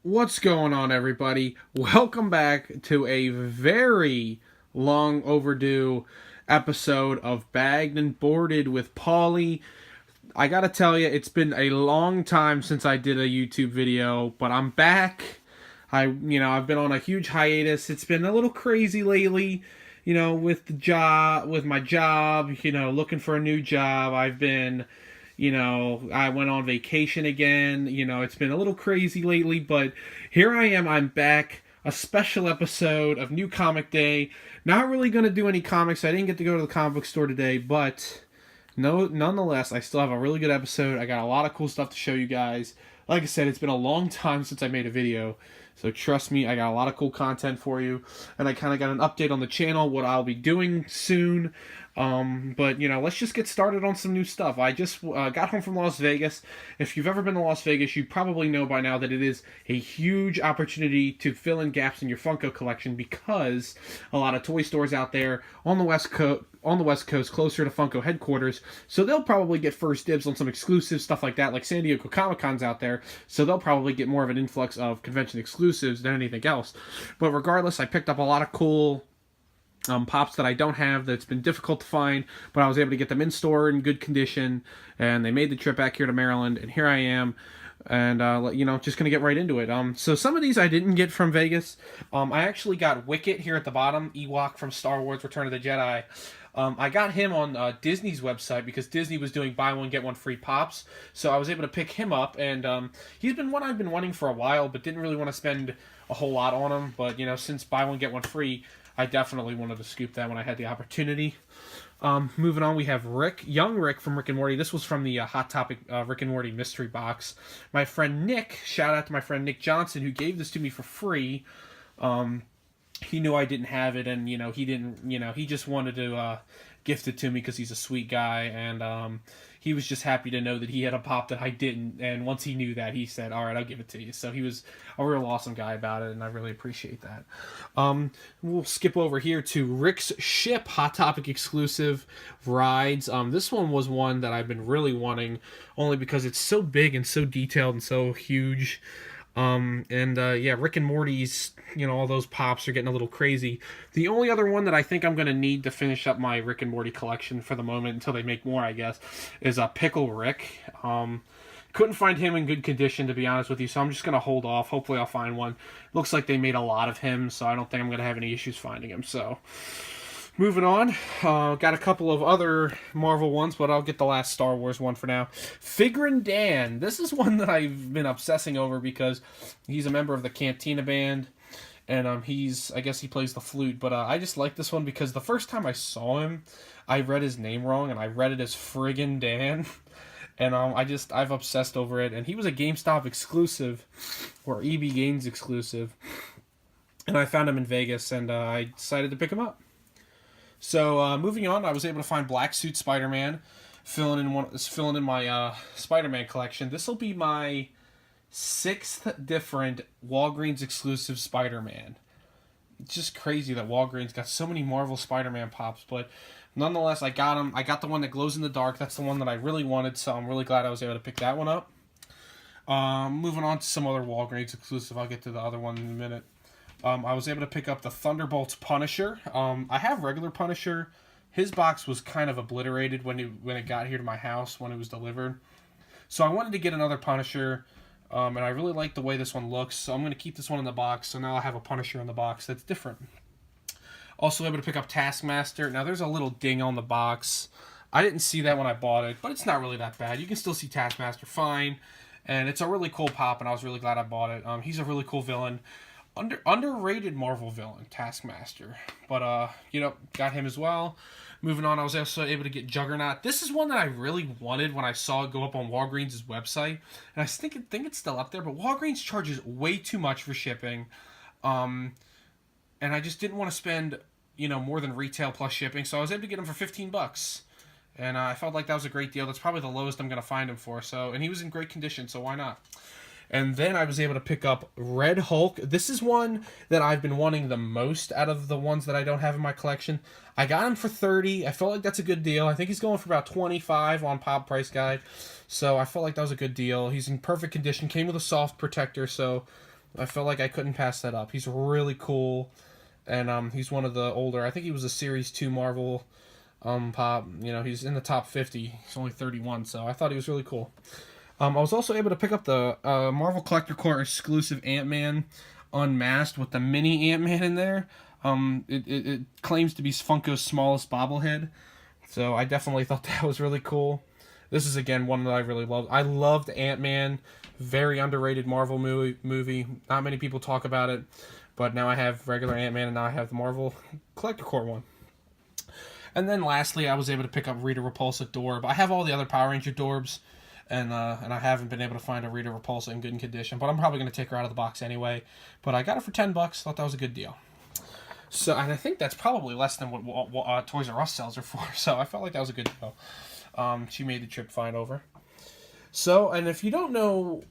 What's going on, everybody? Welcome back to a very long overdue episode of Bagged and Boarded with Pauly. I gotta tell you, it's been a long time since I did a YouTube video, but I'm back. I've been on a huge hiatus. It's been a little crazy lately, with my job, looking for a new job. I went on vacation again. It's been a little crazy lately, but here I am. I'm back. A special episode of New Comic Day. Not really going to do any comics. I didn't get to go to the comic book store today, but no, nonetheless, I still have a really good episode. I got a lot of cool stuff to show you guys. Like I said, it's been a long time since I made a video, so trust me, I got a lot of cool content for you, and I kind of got an update on the channel, what I'll be doing soon. But let's just get started on some new stuff. I just got home from Las Vegas. If you've ever been to Las Vegas, you probably know by now that it is a huge opportunity to fill in gaps in your Funko collection, because a lot of toy stores out there on the West Coast, closer to Funko headquarters, so they'll probably get first dibs on some exclusive stuff like that. Like San Diego Comic-Con's out there, so they'll probably get more of an influx of convention exclusives than anything else. But regardless, I picked up a lot of cool pops that I don't have, that's been difficult to find, but I was able to get them in store in good condition, and they made the trip back here to Maryland, and here I am, and just gonna get right into it. So some of these I didn't get from Vegas. I actually got Wicket here at the bottom, Ewok from Star Wars Return of the Jedi. I got him on Disney's website because Disney was doing buy one get one free pops, so I was able to pick him up, and he's been one I've been wanting for a while, but didn't really want to spend a whole lot on him. But since buy one get one free, I definitely wanted to scoop that when I had the opportunity. Moving on, we have young Rick from Rick and Morty. This was from the Hot Topic Rick and Morty mystery box. My friend Nick, shout out to my friend Nick Johnson, who gave this to me for free. He knew I didn't have it, and he just wanted to gift it to me because he's a sweet guy, and he was just happy to know that he had a pop that I didn't. And once he knew that, he said, "All right, I'll give it to you." So he was a real awesome guy about it, and I really appreciate that. We'll skip over here to Rick's Ship Hot Topic exclusive rides. This one was one that I've been really wanting, only because it's so big and so detailed and so huge. Rick and Morty's, all those pops are getting a little crazy. The only other one that I think I'm going to need to finish up my Rick and Morty collection for the moment, until they make more, I guess, is Pickle Rick. Couldn't find him in good condition, to be honest with you, so I'm just going to hold off. Hopefully I'll find one. Looks like they made a lot of him, so I don't think I'm going to have any issues finding him. So moving on, got a couple of other Marvel ones, but I'll get the last Star Wars one for now. Figrin' Dan. This is one that I've been obsessing over because he's a member of the Cantina Band, and I guess he plays the flute, but I just like this one because the first time I saw him, I read his name wrong, and I read it as Friggin' Dan, and I've obsessed over it, and he was a GameStop exclusive, or EB Games exclusive, and I found him in Vegas, and I decided to pick him up. So moving on, I was able to find Black Suit Spider-Man, filling in my Spider-Man collection. This will be my 6th different Walgreens exclusive Spider-Man. It's just crazy that Walgreens got so many Marvel Spider-Man pops, but nonetheless, I got them. I got the one that glows in the dark. That's the one that I really wanted, so I'm really glad I was able to pick that one up. Moving on to some other Walgreens exclusive. I'll get to the other one in a minute. I was able to pick up the Thunderbolts Punisher. I have regular Punisher. His box was kind of obliterated when it got here to my house when it was delivered. So I wanted to get another Punisher, and I really like the way this one looks. So I'm going to keep this one in the box. So now I have a Punisher in the box that's different. Also able to pick up Taskmaster. Now there's a little ding on the box. I didn't see that when I bought it, but it's not really that bad. You can still see Taskmaster fine, and it's a really cool pop, and I was really glad I bought it. He's a really cool villain. Underrated Marvel villain, Taskmaster. But, got him as well. Moving on, I was also able to get Juggernaut. This is one that I really wanted when I saw it go up on Walgreens' website. And I think it's still up there, but Walgreens charges way too much for shipping. And I just didn't want to spend, more than retail plus shipping. So I was able to get him for $15. And I felt like that was a great deal. That's probably the lowest I'm going to find him for. And he was in great condition, so why not? And then I was able to pick up Red Hulk. This is one that I've been wanting the most out of the ones that I don't have in my collection. I got him for $30. I felt like that's a good deal. I think he's going for about $25 on Pop Price Guide. So I felt like that was a good deal. He's in perfect condition. Came with a soft protector, so I felt like I couldn't pass that up. He's really cool, and he's one of the older. I think he was a Series 2 Marvel pop. You know, he's in the top 50. He's only 31, so I thought he was really cool. I was also able to pick up the Marvel Collector Corps exclusive Ant-Man unmasked with the mini Ant-Man in there. It claims to be Funko's smallest bobblehead, so I definitely thought that was really cool. This is, again, one that I really loved. I loved Ant-Man. Very underrated Marvel movie. Not many people talk about it, but now I have regular Ant-Man, and now I have the Marvel Collector Corps one. And then lastly, I was able to pick up Rita Repulsa Dorb. I have all the other Power Ranger Dorbs, and I haven't been able to find a Rita Repulsa in good condition, but I'm probably going to take her out of the box anyway. But I got it for $10. Thought that was a good deal. So, and I think that's probably less than what Toys R Us sells her for. So I felt like that was a good deal. She made the trip fine over. So, and if you don't know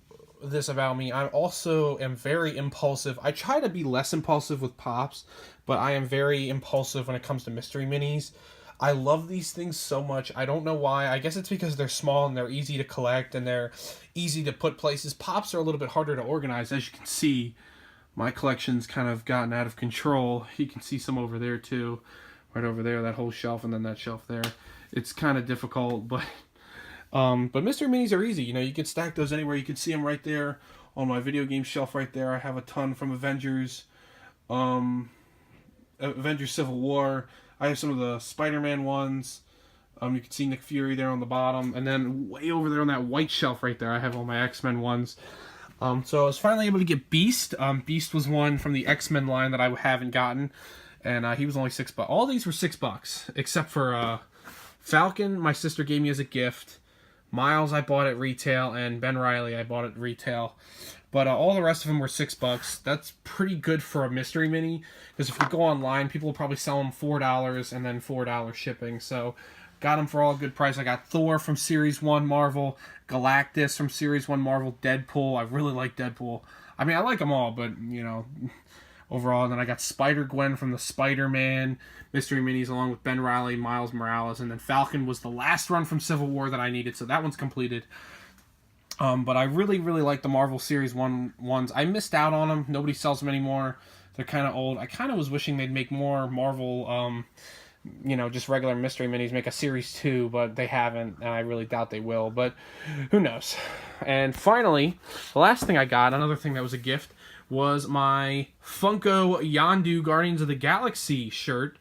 this about me, I also am very impulsive. I try to be less impulsive with Pops, but I am very impulsive when it comes to mystery minis. I love these things so much. I don't know why. I guess it's because they're small and they're easy to collect and they're easy to put places. Pops are a little bit harder to organize. As you can see, my collection's kind of gotten out of control. You can see some over there too. Right over there, that whole shelf, and then that shelf there. It's kind of difficult, but mystery minis are easy. You know, you can stack those anywhere. You can see them right there on my video game shelf right there. I have a ton from Avengers, Avengers Civil War. I have some of the Spider-Man ones. You can see Nick Fury there on the bottom. And then way over there on that white shelf right there, I have all my X-Men ones. So I was finally able to get Beast. Beast was one from the X-Men line that I haven't gotten. And he was only $6. All these were $6, except for Falcon, my sister gave me as a gift. Miles I bought at retail, and Ben Reilly I bought at retail. But all the rest of them were $6. That's pretty good for a mystery mini, because if you go online, people will probably sell them $4 and then $4 shipping. So got them for all a good price. I got Thor from Series 1 Marvel, Galactus from Series 1 Marvel, Deadpool. I really like Deadpool. I mean, I like them all, but, you know, overall. And then I got Spider-Gwen from the Spider-Man mystery minis, along with Ben Reilly, Miles Morales, and then Falcon was the last run from Civil War that I needed, so that one's completed. But I really, really like the Marvel Series 1 ones. I missed out on them. Nobody sells them anymore. They're kind of old. I kind of was wishing they'd make more Marvel, you know, just regular mystery minis, make a Series 2, but they haven't, and I really doubt they will, but who knows. And finally, the last thing I got, another thing that was a gift, was my Funko Yondu Guardians of the Galaxy shirt.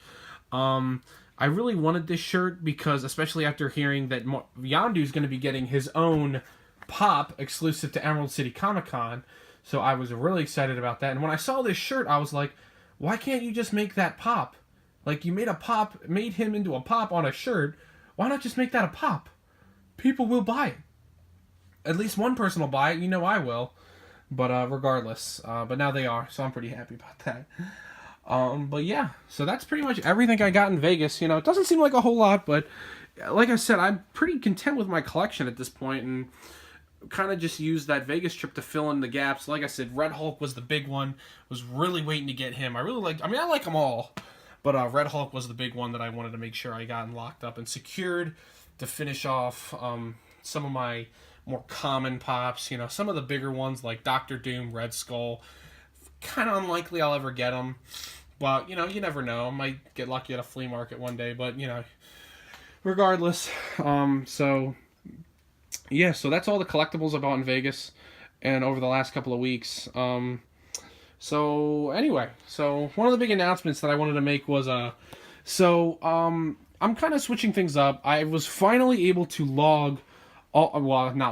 I really wanted this shirt because, especially after hearing that Yondu's going to be getting his own pop exclusive to Emerald City Comic Con, so I was really excited about that. And when I saw this shirt, I was like, why can't you just make that pop? Like, you made a pop, made him into a pop on a shirt. Why not just make that a pop? People will buy it. At least one person will buy it. You know I will. But regardless, but now they are, so I'm pretty happy about that. But yeah, so that's pretty much everything I got in Vegas. You know, it doesn't seem like a whole lot, but like I said, I'm pretty content with my collection at this point, and kind of just used that Vegas trip to fill in the gaps. Like I said, Red Hulk was the big one. Was really waiting to get him. I like them all, but Red Hulk was the big one that I wanted to make sure I got locked up and secured to finish off some of my more common pops. You know, some of the bigger ones like Doctor Doom, Red Skull. Kind of unlikely I'll ever get them, but you know, you never know. I might get lucky at a flea market one day, but you know, regardless. So yeah, so that's all the collectibles I bought in Vegas and over the last couple of weeks. So anyway, so one of the big announcements that I wanted to make was I'm kind of switching things up. I was finally able to not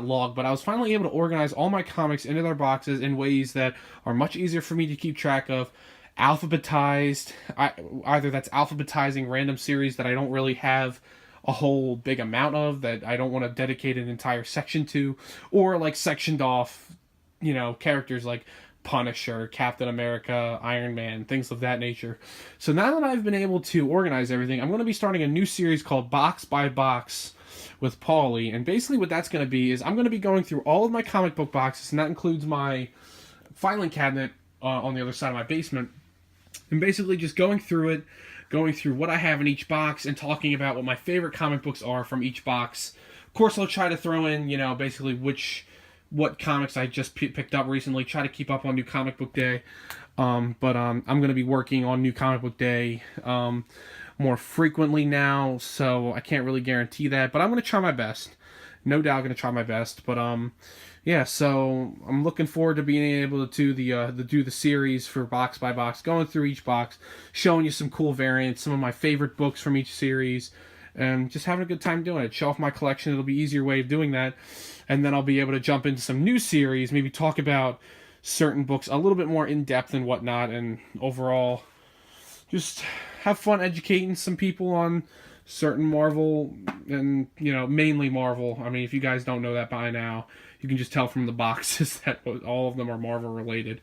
log, but I was finally able to organize all my comics into their boxes in ways that are much easier for me to keep track of. Alphabetized, either that's alphabetizing random series that I don't really have a whole big amount of, that I don't want to dedicate an entire section to, or like sectioned off, you know, characters like Punisher, Captain America, Iron Man, things of that nature. So now that I've been able to organize everything, I'm going to be starting a new series called Box by Box with Pauly, and basically what that's going to be is I'm going to be going through all of my comic book boxes, and that includes my filing cabinet on the other side of my basement, and basically just going through what I have in each box and talking about what my favorite comic books are from each box. Of course, I'll try to throw in, you know, basically which what comics I just picked up recently. Try to keep up on New Comic Book Day. But I'm going to be working on New Comic Book Day more frequently now, so I can't really guarantee that. But I'm going to try my best. No doubt going to try my best. But yeah, so I'm looking forward to being able to do the series for box by box, going through each box, showing you some cool variants, some of my favorite books from each series, and just having a good time doing it. Show off my collection. It'll be an easier way of doing that. And then I'll be able to jump into some new series, maybe talk about certain books a little bit more in depth and whatnot, and overall just have fun educating some people on certain Marvel, and mainly Marvel. I mean, if you guys don't know that by now, you can just tell from the boxes that all of them are Marvel related.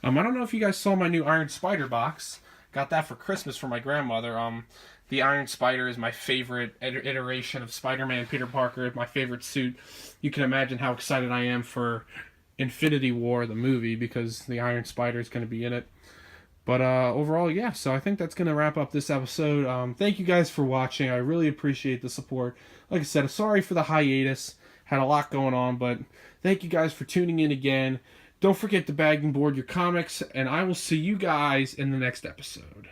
I don't know if you guys saw my new Iron Spider box. Got that for Christmas for my grandmother. The Iron Spider is my favorite iteration of Spider-Man, Peter Parker, my favorite suit. You can imagine how excited I am for Infinity War, the movie, because the Iron Spider is going to be in it. But overall, yeah, so I think that's going to wrap up this episode. Thank you guys for watching. I really appreciate the support. Like I said, sorry for the hiatus. Had a lot going on, but thank you guys for tuning in again. Don't forget to bag and board your comics, and I will see you guys in the next episode.